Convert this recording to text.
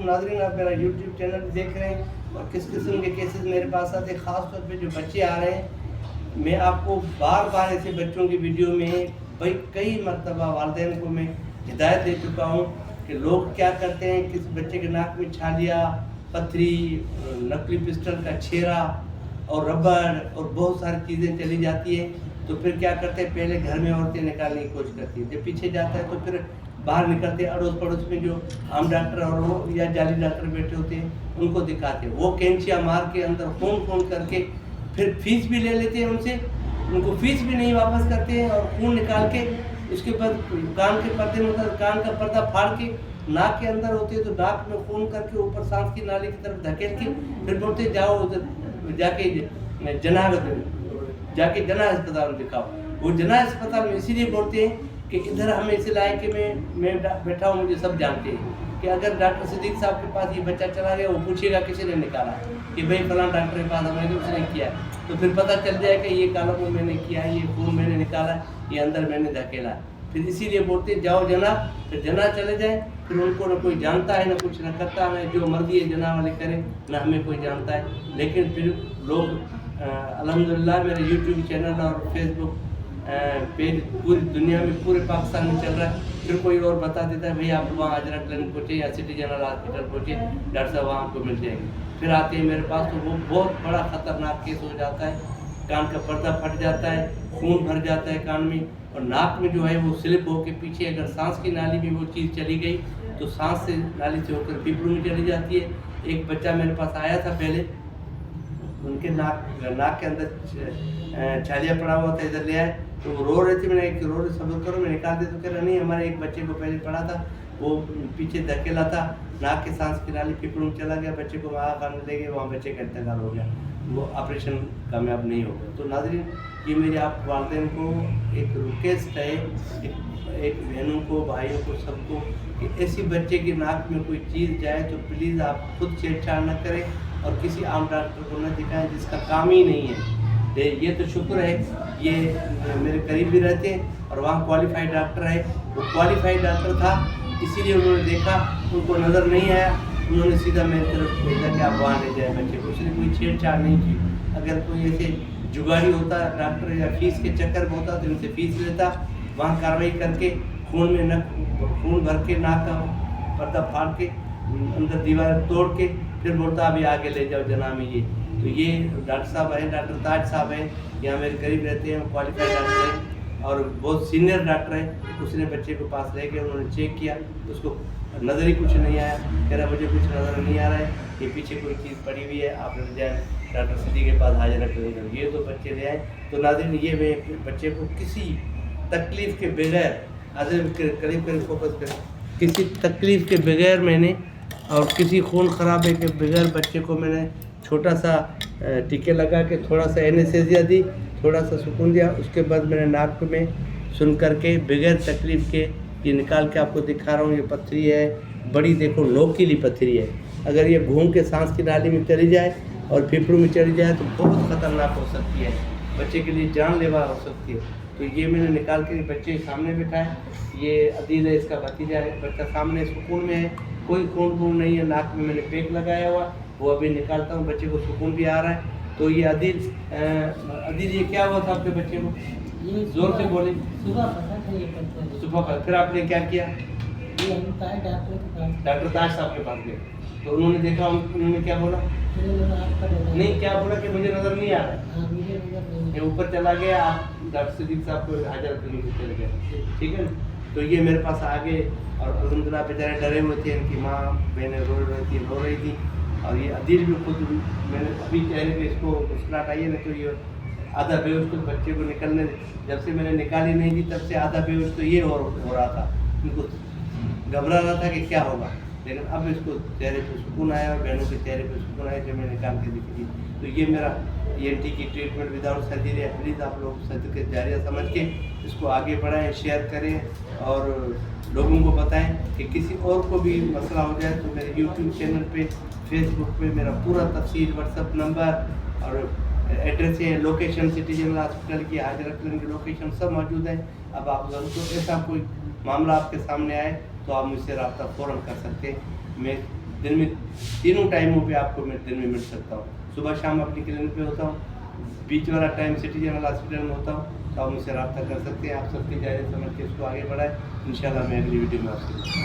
वालेकुम नाज़रीन, आप मेरा यूट्यूब चैनल देख रहे हैं और किस किस्म के केसेस मेरे पास आते हैं, ख़ास तौर पे जो बच्चे आ रहे हैं। मैं आपको बार बार ऐसे बच्चों की वीडियो में भाई कई मरतबा वालिदैन को मैं हिदायत दे चुका हूँ कि लोग क्या करते हैं, किस बच्चे के नाक में छालिया, पथरी, नकली पिस्टल का छेरा और रबड़ और बहुत सारी चीज़ें चली जाती हैं। तो फिर क्या करते हैं, पहले घर में औरतें निकालने की कोशिश करती हैं, जब पीछे जाता है तो फिर बाहर निकलते हैं, अड़ोस पड़ोस में जो आम डॉक्टर और वो या जाली डॉक्टर बैठे होते हैं उनको दिखाते हैं। वो कैंचिया मार के अंदर खून करके फिर फीस भी ले लेते हैं उनसे, उनको फीस भी नहीं वापस करते हैं और खून निकाल के उसके बाद कान के पर्दे में कान का पर्दा फाड़ के नाक के अंदर होते हैं तो नाक में खून करके ऊपर सांस की नाली की तरफ धकेल के फिर बोलते जाओ उधर जाके जना अस्पताल में दिखाओ। वो जना अस्पताल में इसीलिए बोलते हैं कि इधर हमें इसे लाए कि मैं बैठा हूँ, मुझे सब जानते हैं कि अगर डॉक्टर सिद्दीक साहब के पास ये बच्चा चला गया, वो पूछेगा किसी ने निकाला कि भाई फलां डॉक्टर के पास हमारे उसने किया, तो फिर पता चल जाएगा ये काला मुँह मैंने किया, ये खून मैंने निकाला, ये अंदर मैंने धकेला। फिर इसीलिए बोलते जाओ जना, फिर जना चले जाए, फिर उनको न कोई जानता है, न कुछ न करता है, जो मर्जी है जना वाले करें, न हमें कोई जानता है। लेकिन फिर लोग अल्हम्दुलिल्लाह मेरे यूट्यूब चैनल और फेसबुक पेज पूरी दुनिया में, पूरे पाकिस्तान में चल रहा है। फिर कोई और बता देता है भाई आप वहाँ अजरक क्लिनिक पहुँचे या सिटी जनरल हॉस्पिटल पहुँचे, डॉक्टर साहब वहाँ आपको मिल जाएंगे। फिर आते हैं मेरे पास तो वो बहुत बड़ा ख़तरनाक केस हो जाता है, कान का पर्दा फट जाता है, खून भर जाता है कान में और नाक में जो है वो स्लिप होकर पीछे अगर सांस की नाली में वो चीज़ चली गई तो सांस से नाली से होकर फेफड़ों में चली जाती है। एक बच्चा मेरे पास आया था पहले, उनके नाक के अंदर छालिया पड़ा हुआ था, इधर ले आए तो वो रो रहे थे। मैंने एक रो रहे सब्र करो, मैं निकाल दे, तो कह रहा नहीं हमारे एक बच्चे को पहले पड़ा था, वो पीछे धकेला था, नाक के सांस की नाली फेफड़ों में चला गया, बच्चे को वहाँ खाने ले गए, वहाँ बच्चे का इंतकाल हो गया, वो ऑपरेशन कामयाब नहीं हो गया। तो नाज़रीन, ये मेरे आप वालिदैन को एक रिक्वेस्ट है, एक बहनों को, भाइयों को, सबको कि ऐसी बच्चे की नाक में कोई चीज़ जाए तो प्लीज़ आप खुद छेड़छाड़ न करें और किसी आम डॉक्टर को न दिखाएं जिसका काम ही नहीं है। ये तो शुक्र है ये मेरे करीब भी रहते हैं और वहाँ क्वालिफाइड डॉक्टर है, वो क्वालिफाइड डॉक्टर था, इसीलिए उन्होंने देखा, उनको नज़र नहीं आया, उन्होंने सीधा मेरी तरफ भेजा कि आप वहाँ ले जाए बच्चे को। उसने कोई छेड़छाड़ नहीं की। अगर कोई ऐसे जुगाड़ी होता डॉक्टर या फीस के चक्कर में होता तो इनसे फीस लेता, वहाँ कार्रवाई करके खून भर के नाक का पर्दा फाड़ के अंदर दीवार तोड़ के फिर बोलता अभी आगे ले जाओ जना में। ये तो ये डॉक्टर साहब हैं, डॉक्टर ताज साहब हैं, यहाँ मेरे करीब रहते हैं, क्वालिफाइड डॉक्टर हैं और बहुत सीनियर डॉक्टर हैं। उसने बच्चे को पास ले गए, उन्होंने चेक किया, उसको नज़र ही कुछ नहीं आया, कह रहा मुझे कुछ नज़र नहीं आ रहा है, ये पीछे कोई चीज़ पड़ी हुई है, आप ले जाए डॉक्टर सिद्दीक के पास हाजिर रखेंगे। ये तो बच्चे ले आए। तो नाज़रीन, ये मैं बच्चे को किसी तकलीफ़ के बगैर, करीब फोकस करें, किसी तकलीफ़ के बगैर मैंने और किसी खून खराबे के बगैर बच्चे को मैंने छोटा सा टीके लगा के थोड़ा सा एनेस्थीसिया दी, थोड़ा सा सुकून दिया, उसके बाद मैंने नाक में सुन करके बगैर तकलीफ़ के ये निकाल के आपको दिखा रहा हूँ। ये पथरी है बड़ी, देखो नोकीली पथरी है, अगर ये घूम के सांस की नाली में चली जाए और फेफड़ों में चली जाए तो बहुत ख़तरनाक हो सकती है, बच्चे के लिए जानलेवा हो सकती है। तो ये मैंने निकाल के बच्चे के सामने बिठाया, ये अदील है, इसका भतीजा है, बच्चा सामने सुकून में है, कोई खून नहीं है, नाक में मैंने पैक लगाया हुआ, वो अभी निकालता हूँ, बच्चे को सुकून भी आ रहा है। तो ये अदील ये क्या हुआ था आपके बच्चे को? ये जोर से बोले। सुबह फिर आपने क्या किया? डॉक्टर ताज साहब के पास गए तो उन्होंने देखा, उन्होंने क्या बोला? नहीं, क्या बोला कि मुझे नज़र नहीं आ रहा है, ऊपर चला गया, आप डॉक्टर सिद्दीक साहब को हाजिर करने चले गए, ठीक है। तो ये मेरे पास आ गए और अल्हम्दुलिल्लाह बेचारे डरे हुए थे, इनकी माँ बहनें रो रही थी और ये अदील भी खुद, मैंने अभी चेहरे पे इसको मुस्कुराहट आई है ना, तो ये आधा बेहोश तो बच्चे को निकलने, जब से मैंने निकाली नहीं थी तब से आधा बेहोश तो ये हो रहा था, इनको घबरा रहा था कि क्या होगा, लेकिन अब इसको चेहरे पे सुकून आया और बहनों के चेहरे पे सुकून आया जब मैं निकाल के दिखी थी। तो ये मेरा ENT की ट्रीटमेंट विदाउट सर्जरी है। प्लीज़ आप लोग सदके जारिया समझ के इसको आगे बढ़ाएं, शेयर करें और लोगों को बताएं कि किसी और को भी मसला हो जाए तो मेरे यूट्यूब चैनल पे, फेसबुक पे मेरा पूरा तफसील, व्हाट्सअप नंबर और एड्रेस है, लोकेशन सिटी जनरल हॉस्पिटल की, हाजिर क्लिनिक की लोकेशन सब मौजूद है। अब आप ज़रूर तो ऐसा कोई मामला आपके सामने आए तो आप मुझसे रब्ता फ़ौरन कर सकते हैं। मैं दिन में तीनों टाइमों पे आपको मैं दिन में मिल सकता हूँ। सुबह शाम अपनी क्लिनिक पे होता हूँ, बीच वाला टाइम सिटी जनरल हॉस्पिटल में होता हूँ। तो आप मुझसे रब्ता कर सकते हैं। आप सबकी जायज़ समझ के इसको आगे बढ़ाएं। इंशाल्लाह मैं अगली वीडियो में आपसे